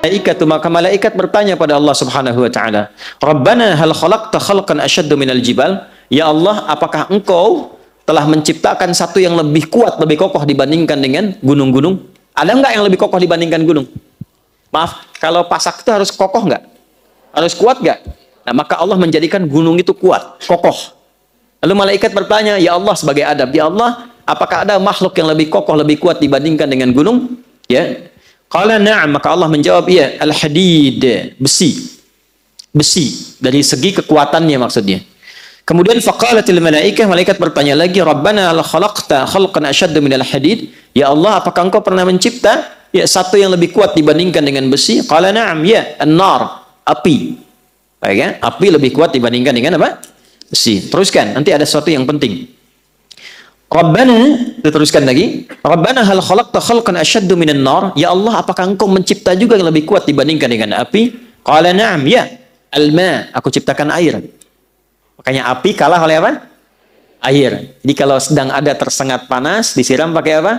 Malaikatu, maka malaikat bertanya pada Allah Subhanahu wa taala, "Rabbana hal khalaqta khalqan asyaddu minal jibal?" Ya Allah, apakah Engkau telah menciptakan satu yang lebih kuat, lebih kokoh dibandingkan dengan gunung-gunung? Ada enggak yang lebih kokoh dibandingkan gunung? Maaf, kalau pasak itu harus kokoh enggak? Harus kuat enggak? Nah, maka Allah menjadikan gunung itu kuat, kokoh. Lalu malaikat bertanya, "Ya Allah," sebagai adab, "Ya Allah, apakah ada makhluk yang lebih kokoh, lebih kuat dibandingkan dengan gunung?" Ya. Qala na'am, maka Allah menjawab, "Ya, al-hadid," besi. Besi dari segi kekuatannya maksudnya. Kemudian faqalatil malaikah, malaikat bertanya lagi, "Rabbana la khalaqta khalqan asyadda minal hadid?" Ya Allah, apakah Engkau pernah mencipta ya satu yang lebih kuat dibandingkan dengan besi? Qala na'am, ya, an-nar, api. Baik ya, api lebih kuat dibandingkan dengan apa? Besi. Teruskan, nanti ada sesuatu yang penting. Rabbana, diteruskan lagi. Rabbana hal khalaqta khalqan asyaddu minan nar? Ya Allah, apakah Engkau mencipta juga yang lebih kuat dibandingkan dengan api? Qala na'am, ya, al-ma, aku ciptakan air. Makanya api kalah oleh apa? Air. Jadi kalau sedang ada tersengat panas, disiram pakai apa?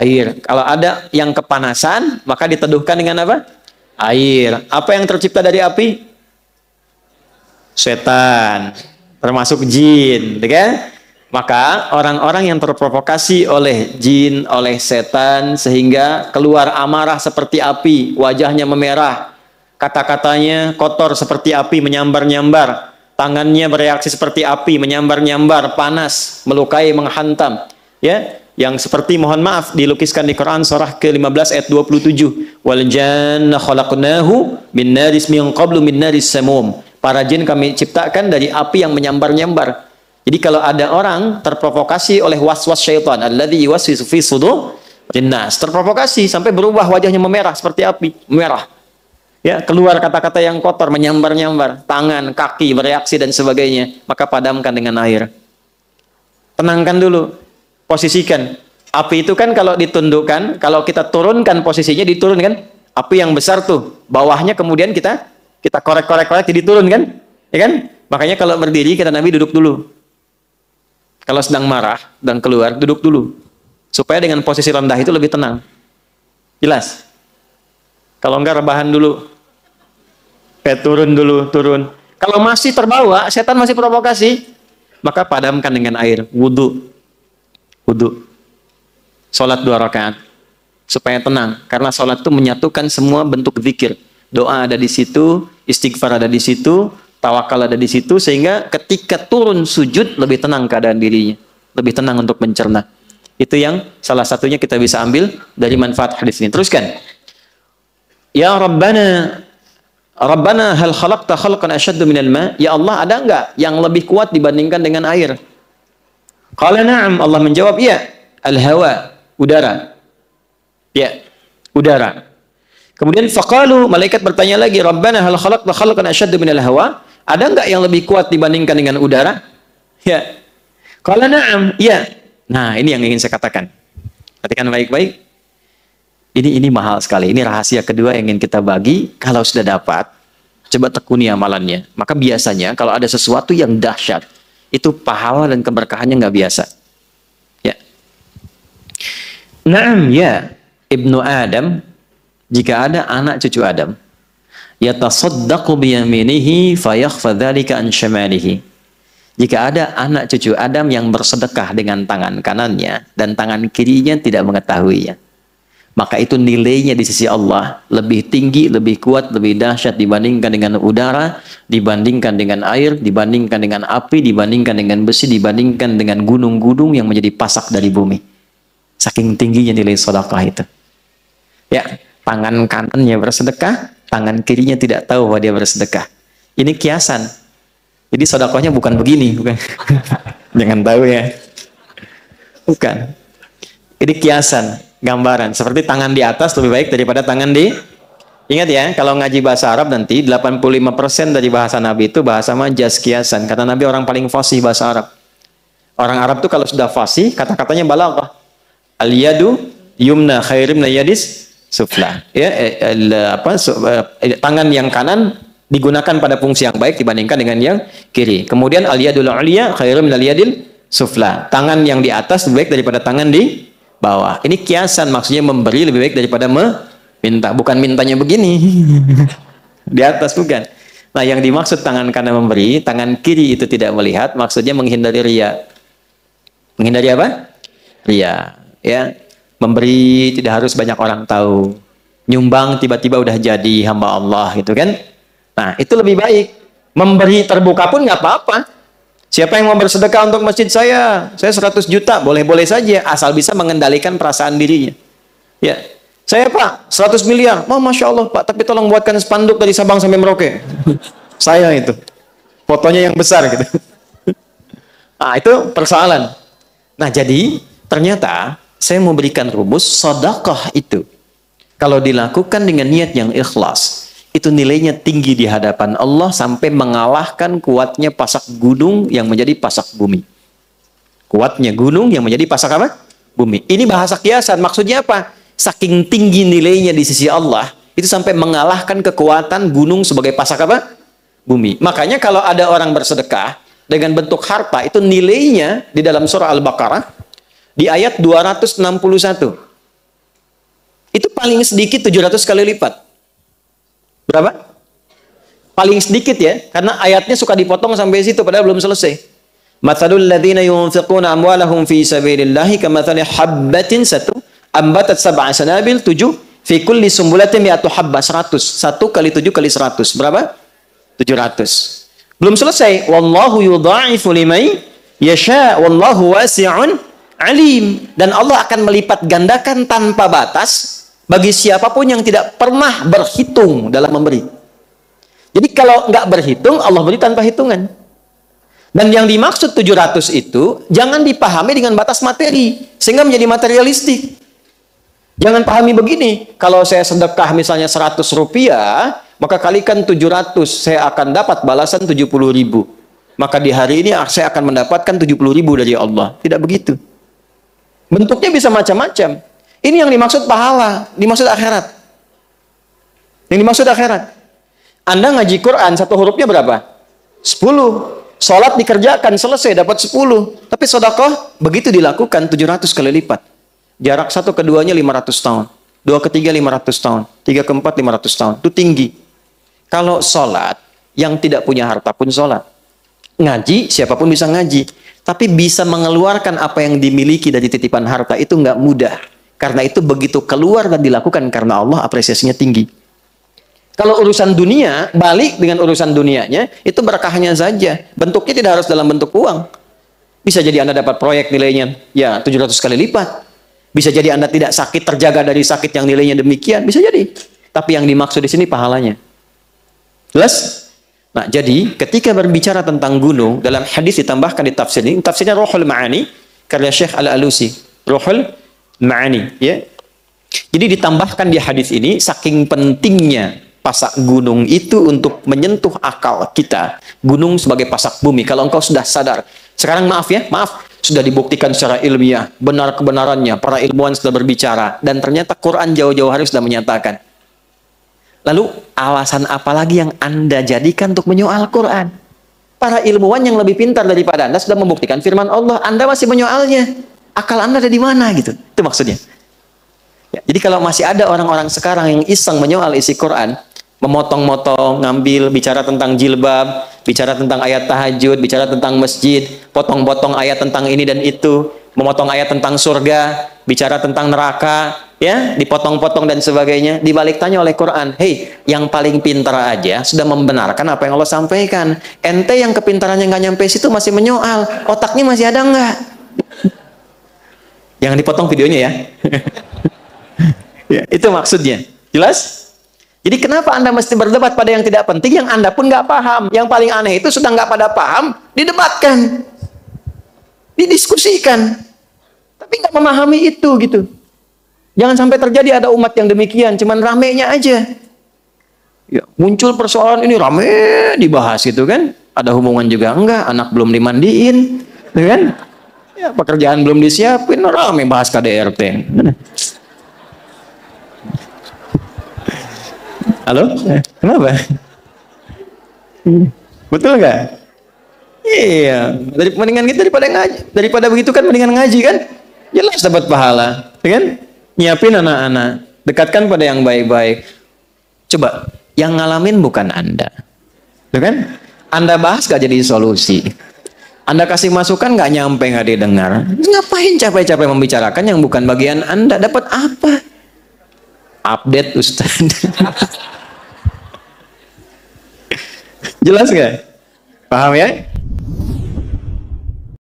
Air. Kalau ada yang kepanasan, maka diteduhkan dengan apa? Air. Apa yang tercipta dari api? Setan, termasuk jin, kan? Maka orang-orang yang terprovokasi oleh jin, oleh setan, sehingga keluar amarah seperti api, wajahnya memerah, kata-katanya kotor seperti api, menyambar-nyambar, tangannya bereaksi seperti api, menyambar-nyambar, panas, melukai, menghantam, ya, yang seperti, mohon maaf, dilukiskan di Quran surah ke-15 ayat 27, wal janna khalaqnahu min naris min qablu min naris samum. Para jin kami ciptakan dari api yang menyambar-nyambar. Jadi kalau ada orang terprovokasi oleh was-was syaitan, alladzi yuwaswisu fi sudur linnas, terprovokasi sampai berubah wajahnya memerah seperti api, merah. Ya, keluar kata-kata yang kotor, menyambar-nyambar, tangan, kaki bereaksi dan sebagainya, maka padamkan dengan air. Tenangkan dulu, posisikan. Api itu kan kalau ditundukkan, kalau kita turunkan posisinya, diturunkan. Api yang besar tuh, bawahnya kemudian kita korek-korek jadi turun kan? Ya kan? Makanya kalau berdiri kita Nabi duduk dulu. Kalau sedang marah dan keluar, duduk dulu. Supaya dengan posisi rendah itu lebih tenang. Jelas? Kalau enggak rebahan dulu. Turun dulu, turun. Kalau masih terbawa, setan masih provokasi, maka padamkan dengan air. Wudu. Wudu. Sholat 2 rakaat. Supaya tenang. Karena sholat itu menyatukan semua bentuk zikir. Doa ada di situ, istighfar ada di situ, tawakal ada di situ, sehingga ketika turun sujud lebih tenang keadaan dirinya, lebih tenang untuk mencerna. Itu yang salah satunya kita bisa ambil dari manfaat hadis ini. Teruskan. Ya Rabbana, Rabbana hal khalaqta khalqan asyaddu minal ma? Ya Allah, ada enggak yang lebih kuat dibandingkan dengan air? Qala na'am, Allah menjawab, ya, al-hawa, udara. Ya, udara. Kemudian faqalu, malaikat bertanya lagi, Rabbana hal khalaqta khalqan asyaddu minal hawa? Ada enggak yang lebih kuat dibandingkan dengan udara? Ya. Qala na'am, ya. Nah, ini yang ingin saya katakan. Perhatikan baik-baik. Ini mahal sekali. Ini rahasia kedua yang ingin kita bagi. Kalau sudah dapat, coba tekuni amalannya. Maka biasanya kalau ada sesuatu yang dahsyat, itu pahala dan keberkahannya nggak biasa. Ya. Na'am, ya. Ibnu Adam, jika ada anak cucu Adam, yatasaddaqu biyaminihi fayakhfa dzalika an syamalihi. Jika ada anak cucu Adam yang bersedekah dengan tangan kanannya dan tangan kirinya tidak mengetahuinya, maka itu nilainya di sisi Allah lebih tinggi, lebih kuat, lebih dahsyat dibandingkan dengan udara, dibandingkan dengan air, dibandingkan dengan api, dibandingkan dengan besi, dibandingkan dengan gunung-gunung yang menjadi pasak dari bumi. Saking tingginya nilai sedekah itu. Ya, tangan kanannya bersedekah, tangan kirinya tidak tahu bahwa dia bersedekah. Ini kiasan. Jadi sedekahnya bukan begini, bukan. Jangan tahu ya. Bukan. Ini kiasan, gambaran. Seperti tangan di atas lebih baik daripada tangan di... Ingat ya, kalau ngaji bahasa Arab nanti 85% dari bahasa Nabi itu bahasa majaz, kiasan. Kata Nabi orang paling fasih bahasa Arab. Orang Arab tuh kalau sudah fasih, kata-katanya balaghah. Al-yadu yumna khairim la yadis sufla. Ya, tangan yang kanan digunakan pada fungsi yang baik dibandingkan dengan yang kiri. Kemudian al-yadul ulya khairum minal yadil sufla. Tangan yang di atas lebih baik daripada tangan di bawah. Ini kiasan, maksudnya memberi lebih baik daripada Minta, bukan mintanya begini. Di atas bukan. Nah, yang dimaksud tangan kanan memberi, tangan kiri itu tidak melihat, maksudnya menghindari riya. Menghindari apa? Riya. Ya, memberi tidak harus banyak orang tahu. Nyumbang tiba-tiba udah jadi hamba Allah gitu kan. Nah, itu lebih baik. Memberi terbuka pun nggak apa-apa. Siapa yang mau bersedekah untuk masjid saya 100 juta, boleh-boleh saja, asal bisa mengendalikan perasaan dirinya. Ya, saya Pak, 100 miliar. Oh, Masya Allah Pak, tapi tolong buatkan spanduk dari Sabang sampai Merauke. Saya itu. Fotonya yang besar gitu. Nah, itu persoalan. Nah, jadi ternyata saya mau berikan rumus sedekah itu. Kalau dilakukan dengan niat yang ikhlas, itu nilainya tinggi di hadapan Allah sampai mengalahkan kuatnya pasak gunung yang menjadi pasak bumi. Kuatnya gunung yang menjadi pasak apa? Bumi. Ini bahasa kiasan. Maksudnya apa? Saking tinggi nilainya di sisi Allah, itu sampai mengalahkan kekuatan gunung sebagai pasak apa? Bumi. Makanya kalau ada orang bersedekah dengan bentuk harta, itu nilainya di dalam surah Al-Baqarah di ayat 261. Itu paling sedikit 700 kali lipat. Berapa? Paling sedikit ya, karena ayatnya suka dipotong sampai situ padahal belum selesai. Matsalul ladzina yunfiquna amwalahum fi sabilillahi kamatsali habbatin ambatat sab'a sanabil 7 fi kulli sumbulatin mi'atu habbah 100. 1 kali 7 kali 100. Berapa? 700. Belum selesai. Wallahu yudha'ifu liman yasha wallahu wasi'un alim. Dan Allah akan melipat gandakan tanpa batas bagi siapapun yang tidak pernah berhitung dalam memberi. Jadi kalau nggak berhitung, Allah beri tanpa hitungan. Dan yang dimaksud 700 itu jangan dipahami dengan batas materi sehingga menjadi materialistik. Jangan pahami begini, kalau saya sedekah misalnya 100 rupiah, maka kalikan 700, saya akan dapat balasan 70.000. Maka di hari ini saya akan mendapatkan 70.000 dari Allah. Tidak begitu. Bentuknya bisa macam-macam. Ini yang dimaksud pahala, dimaksud akhirat. Yang dimaksud akhirat. Anda ngaji Quran, satu hurufnya berapa? 10. Sholat dikerjakan, selesai, dapat 10. Tapi sedekah, begitu dilakukan, 700 kali lipat. Jarak satu keduanya 500 tahun. Dua ketiga 500 tahun. Tiga keempat 500 tahun. Itu tinggi. Kalau sholat, yang tidak punya harta pun sholat. Ngaji, siapapun bisa ngaji. Tapi bisa mengeluarkan apa yang dimiliki dari titipan harta, itu nggak mudah. Karena itu begitu keluar dan dilakukan karena Allah, apresiasinya tinggi. Kalau urusan dunia, balik dengan urusan dunianya, itu berkahnya saja. Bentuknya tidak harus dalam bentuk uang. Bisa jadi Anda dapat proyek nilainya ya 700 kali lipat. Bisa jadi Anda tidak sakit, terjaga dari sakit yang nilainya demikian. Bisa jadi. Tapi yang dimaksud di sini pahalanya. Jelas? Nah, jadi ketika berbicara tentang gunung, dalam hadis ditambahkan di tafsir ini, tafsirnya Ruhul Ma'ani, karya Syekh Al-Alusi. Ruhul Ma'ani, ya. Jadi ditambahkan di hadis ini, saking pentingnya pasak gunung itu untuk menyentuh akal kita. Gunung sebagai pasak bumi. Kalau engkau sudah sadar. Sekarang maaf ya, maaf. Sudah dibuktikan secara ilmiah. Benar kebenarannya. Para ilmuwan sudah berbicara. Dan ternyata Quran jauh-jauh hari sudah menyatakan. Lalu alasan apa lagi yang Anda jadikan untuk menyoal Quran? Para ilmuwan yang lebih pintar daripada Anda sudah membuktikan firman Allah. Anda masih menyoalnya. Akal Anda ada di mana gitu? Itu maksudnya. Ya, jadi kalau masih ada orang-orang sekarang yang iseng menyoal isi Quran, memotong-motong, ngambil, bicara tentang jilbab, bicara tentang ayat tahajud, bicara tentang masjid, potong-potong ayat tentang ini dan itu, memotong ayat tentang surga, bicara tentang neraka, ya, dipotong-potong dan sebagainya, dibalik tanya oleh Quran, hei, yang paling pintar aja sudah membenarkan apa yang Allah sampaikan. Ente yang kepintarannya nggak nyampe situ masih menyoal, otaknya masih ada nggak? Jangan dipotong videonya ya. Ya, itu maksudnya. Jelas? Jadi kenapa Anda mesti berdebat pada yang tidak penting, yang Anda pun nggak paham. Yang paling aneh itu sudah nggak pada paham, didebatkan, didiskusikan, tapi nggak memahami itu gitu. Jangan sampai terjadi ada umat yang demikian, cuman ramenya aja. Ya, muncul persoalan ini rame dibahas gitu kan? Ada hubungan juga enggak? Anak belum dimandiin, gitu kan? Ya, pekerjaan belum disiapin, rame bahas KDRT. Halo? Kenapa? Betul nggak? Iya. Mendingan gitu daripada ngaji. Daripada begitu kan mendingan ngaji kan? Jelas dapat pahala. Ya kan? Nyiapin anak-anak. Dekatkan pada yang baik-baik. Coba, yang ngalamin bukan Anda. Tuh kan? Anda bahas gak jadi solusi. Anda kasih masukan gak nyampe, gak didengar. Ngapain capek-capek membicarakan yang bukan bagian Anda? Dapat apa? Update Ustaz. Jelas gak? Paham ya?